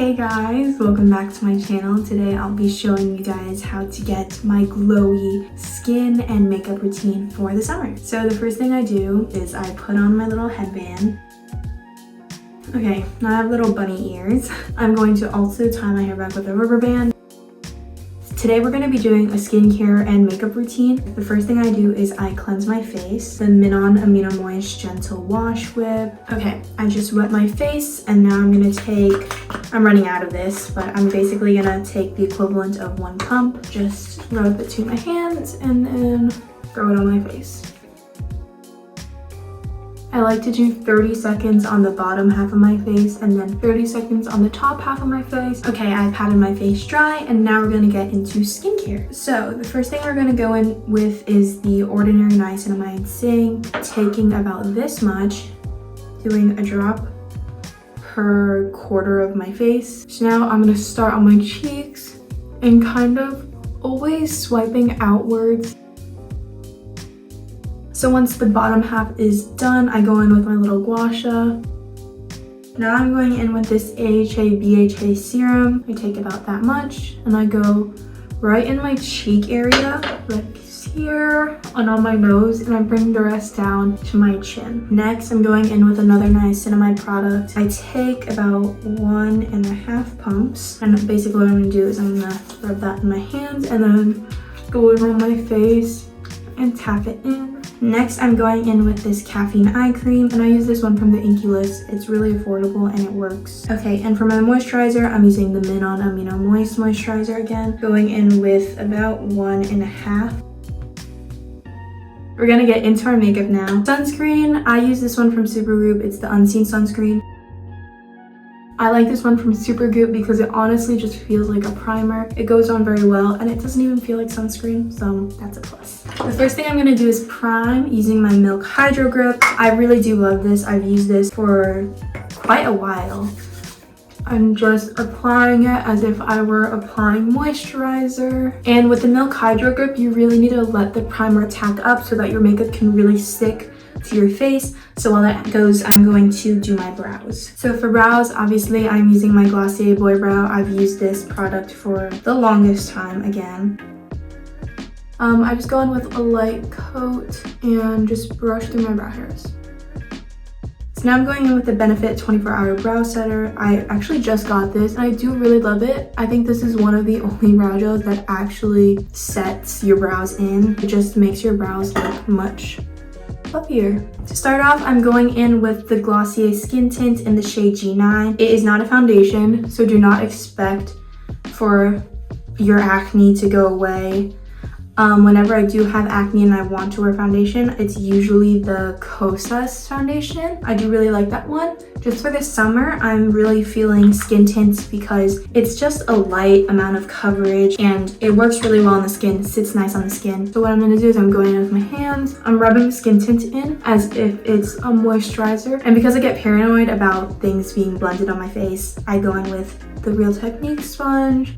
Hey guys, welcome back to my channel. Today I'll be showing you guys how to get my glowy skin and makeup routine for the summer. So the first thing I do is I put on my little headband. Okay, now I have little bunny ears. I'm going to also tie my hair back with a rubber band. Today we're going to be doing a skincare and makeup routine. The first thing I do is I cleanse my face. The Minon Amino Moist Gentle Wash Whip. Okay, I just wet my face and now I'm going to I'm running out of this, but I'm basically going to take the equivalent of one pump, just rub it between my hands and then throw it on my face. I like to do 30 seconds on the bottom half of my face and then 30 seconds on the top half of my face. Okay, I patted my face dry and now we're gonna get into skincare. So the first thing we're gonna go in with is the Ordinary Niacinamide Zinc, taking about this much, doing a drop per quarter of my face. So now I'm gonna start on my cheeks and kind of always swiping outwards. So once the bottom half is done, I go in with my little gua sha. Now I'm going in with this AHA BHA serum. I take about that much and I go right in my cheek area, like here, and on my nose, and I bring the rest down to my chin. Next, I'm going in with another niacinamide product. I take about 1.5 pumps, and basically what I'm gonna do is I'm gonna rub that in my hands and then go in on my face and tap it in. Next, I'm going in with this caffeine eye cream, and I use this one from the Inky List. It's really affordable and it works. Okay, and for my moisturizer, I'm using the Minon Amino Moist Moisturizer again, going in with about 1.5. We're gonna get into our makeup now. Sunscreen, I use this one from Supergoop. It's the Unseen Sunscreen. I like this one from Supergoop because it honestly just feels like a primer. It goes on very well and it doesn't even feel like sunscreen, so that's a plus. The first thing I'm gonna do is prime using my Milk Hydro Grip. I really do love this. I've used this for quite a while. I'm just applying it as if I were applying moisturizer. And with the Milk Hydro Grip, you really need to let the primer tack up so that your makeup can really stick to your face. So while that goes, I'm going to do my brows. So for brows, obviously I'm using my Glossier Boy Brow. I've used this product for the longest time again. I just go in with a light coat and just brush through my brow hairs. So now I'm going in with the Benefit 24-Hour Brow Setter. I actually just got this and I do really love it. I think this is one of the only brow gels that actually sets your brows in. It just makes your brows look much fluffier. To start off, I'm going in with the Glossier Skin Tint in the shade G9. It is not a foundation, so do not expect for your acne to go away. Whenever I do have acne and I want to wear foundation, it's usually the Kosas foundation. I do really like that one. Just for the summer, I'm really feeling skin tints because it's just a light amount of coverage and it works really well on the skin, sits nice on the skin. So what I'm gonna do is I'm going in with my hands. I'm rubbing the skin tint in as if it's a moisturizer. And because I get paranoid about things being blended on my face, I go in with the Real Technique sponge.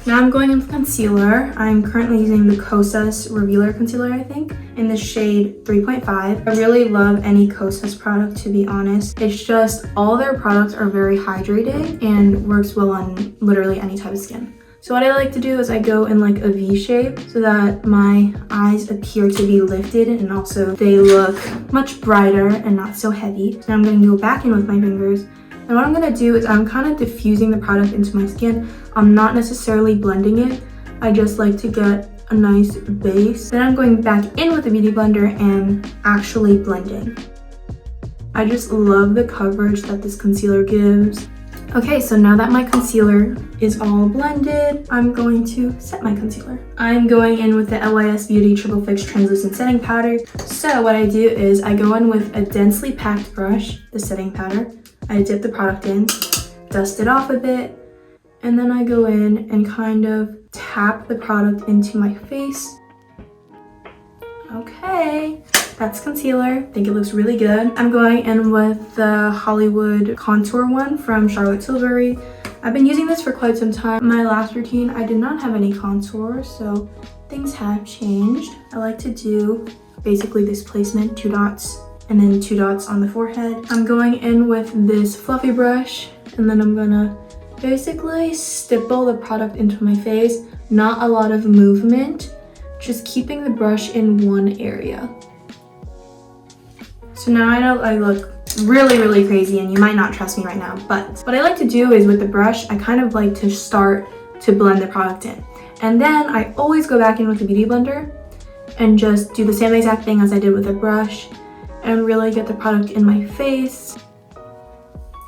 Now I'm going in with concealer. I'm currently using the Kosas Revealer Concealer, I think, in the shade 3.5. I really love any Kosas product, to be honest. It's just all their products are very hydrating and works well on literally any type of skin. So what I like to do is I go in like a V shape so that my eyes appear to be lifted and also they look much brighter and not so heavy. So now I'm going to go back in with my fingers. And what I'm going to do is I'm kind of diffusing the product into my skin. I'm not necessarily blending it. I just like to get a nice base. Then I'm going back in with the Beauty Blender and actually blending. I just love the coverage that this concealer gives. Okay, so now that my concealer is all blended, I'm going to set my concealer. I'm going in with the LYS Beauty Triple Fix Translucent Setting Powder. So what I do is I go in with a densely packed brush, the setting powder. I dip the product in, dust it off a bit, and then I go in and kind of tap the product into my face. Okay, that's concealer. I think it looks really good. I'm going in with the Hollywood Contour one from Charlotte Tilbury. I've been using this for quite some time. My last routine, I did not have any contour, so things have changed. I like to do basically this placement, 2 dots and then 2 dots on the forehead. I'm going in with this fluffy brush and then I'm gonna basically stipple the product into my face. Not a lot of movement, just keeping the brush in one area. So now I know I look really crazy and you might not trust me right now, but what I like to do is with the brush, I kind of like to start to blend the product in. And then I always go back in with the Beauty Blender and just do the same exact thing as I did with the brush and really get the product in my face.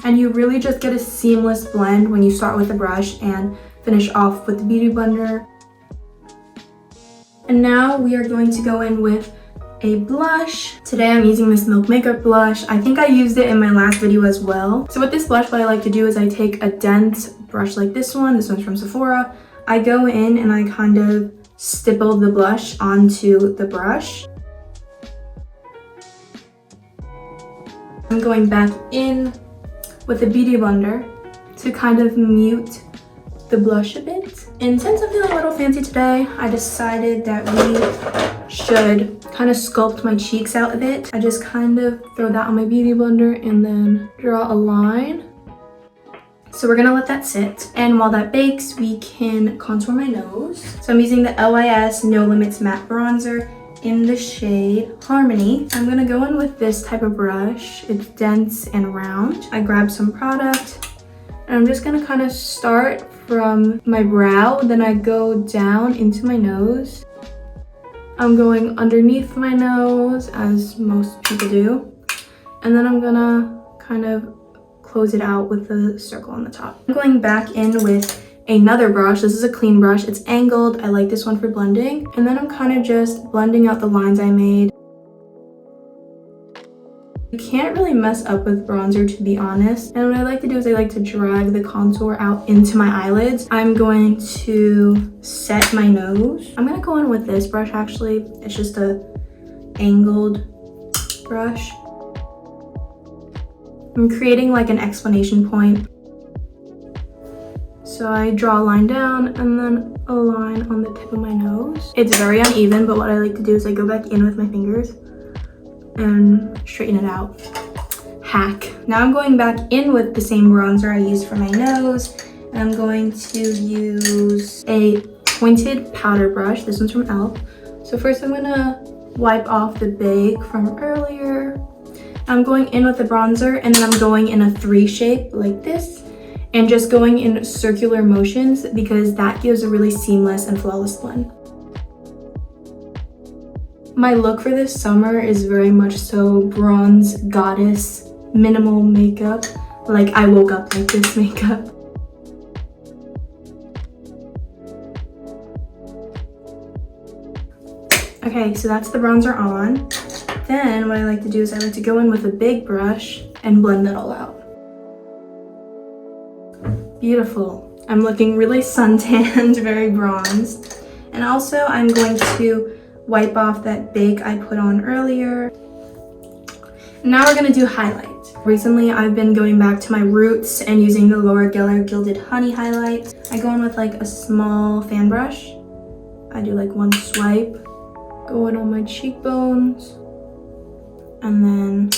And you really just get a seamless blend when you start with the brush and finish off with the Beauty Blender. And now we are going to go in with a blush. Today I'm using this Milk Makeup blush. I think I used it in my last video as well. So with this blush, what I like to do is I take a dense brush like this one's from Sephora. I go in and I kind of stipple the blush onto the brush. I'm going back in with a Beauty Blender to kind of mute the blush a bit. And since I'm feeling a little fancy today, I decided that we should kind of sculpt my cheeks out a bit. I just kind of throw that on my Beauty Blender and then draw a line. So we're gonna let that sit. And while that bakes, we can contour my nose. So I'm using the LYS No Limits Matte Bronzer in the shade Harmony. I'm gonna go in with this type of brush. It's dense and round. I grab some product and I'm just gonna kind of start from my brow, then I go down into my nose. I'm going underneath my nose, as most people do, and then I'm gonna kind of close it out with a circle on the top. I'm going back in with another brush. This is a clean brush. It's angled. I like this one for blending. And then I'm kind of just blending out the lines I made. You can't really mess up with bronzer, to be honest. And what I like to do is I like to drag the contour out into my eyelids. I'm going to set my nose. I'm gonna go in with this brush actually. It's just a angled brush. I'm creating like an exclamation point. So I draw a line down and then a line on the tip of my nose. It's very uneven, but what I like to do is I go back in with my fingers and straighten it out. Hack. Now I'm going back in with the same bronzer I used for my nose. And I'm going to use a pointed powder brush. This one's from e.l.f. So first I'm gonna wipe off the bake from earlier. I'm going in with the bronzer and then I'm going in a 3 shape like this and just going in circular motions because that gives a really seamless and flawless blend. My look for this summer is very much so bronze goddess, minimal makeup. Like I woke up like this makeup. Okay, so that's the bronzer on. Then what I like to do is I like to go in with a big brush and blend that all out. Beautiful. I'm looking really suntanned, very bronzed. And also I'm going to wipe off that bake I put on earlier. Now we're gonna do highlight. Recently I've been going back to my roots and using the Laura Geller Gilded Honey highlight. I go in with like a small fan brush. I do like 1 swipe, go in on my cheekbones. And then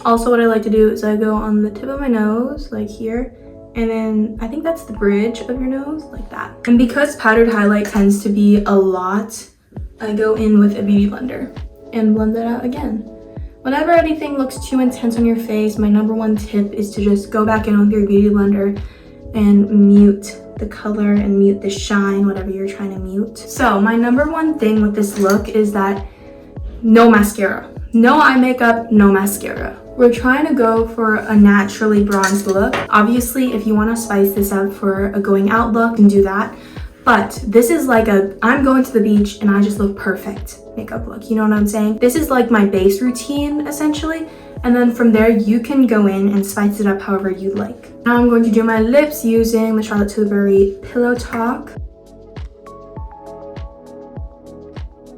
also what I like to do is I go on the tip of my nose, like here, and then I think that's the bridge of your nose, like that. And because powdered highlight tends to be a lot, I go in with a Beauty Blender and blend that out again. Whenever anything looks too intense on your face, my #1 tip is to just go back in with your Beauty Blender and mute the color and mute the shine, whatever you're trying to mute. So my #1 thing with this look is that no mascara. No eye makeup, no mascara. We're trying to go for a naturally bronzed look. Obviously, if you want to spice this up for a going out look, you can do that. But this is like a, I'm going to the beach and I just look perfect makeup look. You know what I'm saying? This is like my base routine, essentially. And then from there, you can go in and spice it up however you like. Now I'm going to do my lips using the Charlotte Tilbury Pillow Talk.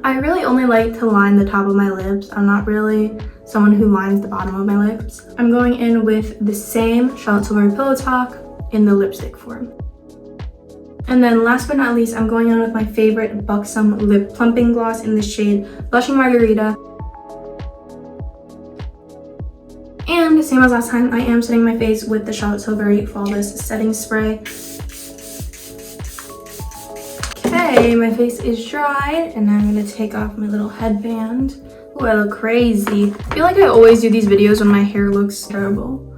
I really only like to line the top of my lips. I'm not really someone who lines the bottom of my lips. I'm going in with the same Charlotte Tilbury Pillow Talk in the lipstick form. And then last but not least, I'm going on with my favorite Buxom Lip Plumping Gloss in the shade Blushing Margarita. And same as last time, I am setting my face with the Charlotte Tilbury Flawless Setting Spray. Okay, my face is dried, and now I'm gonna take off my little headband. Oh, I look crazy. I feel like I always do these videos when my hair looks terrible.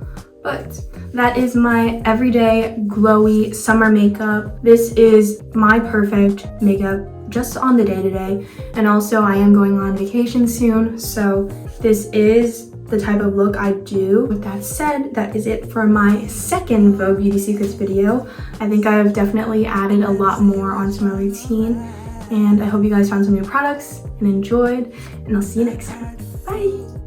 But that is my everyday glowy summer makeup. This is my perfect makeup just on the day today. And also I am going on vacation soon, so this is the type of look I do. With that said, that is it for my second Vogue Beauty Secrets video. I think I have definitely added a lot more onto my routine, and I hope you guys found some new products and enjoyed, and I'll see you next time. Bye!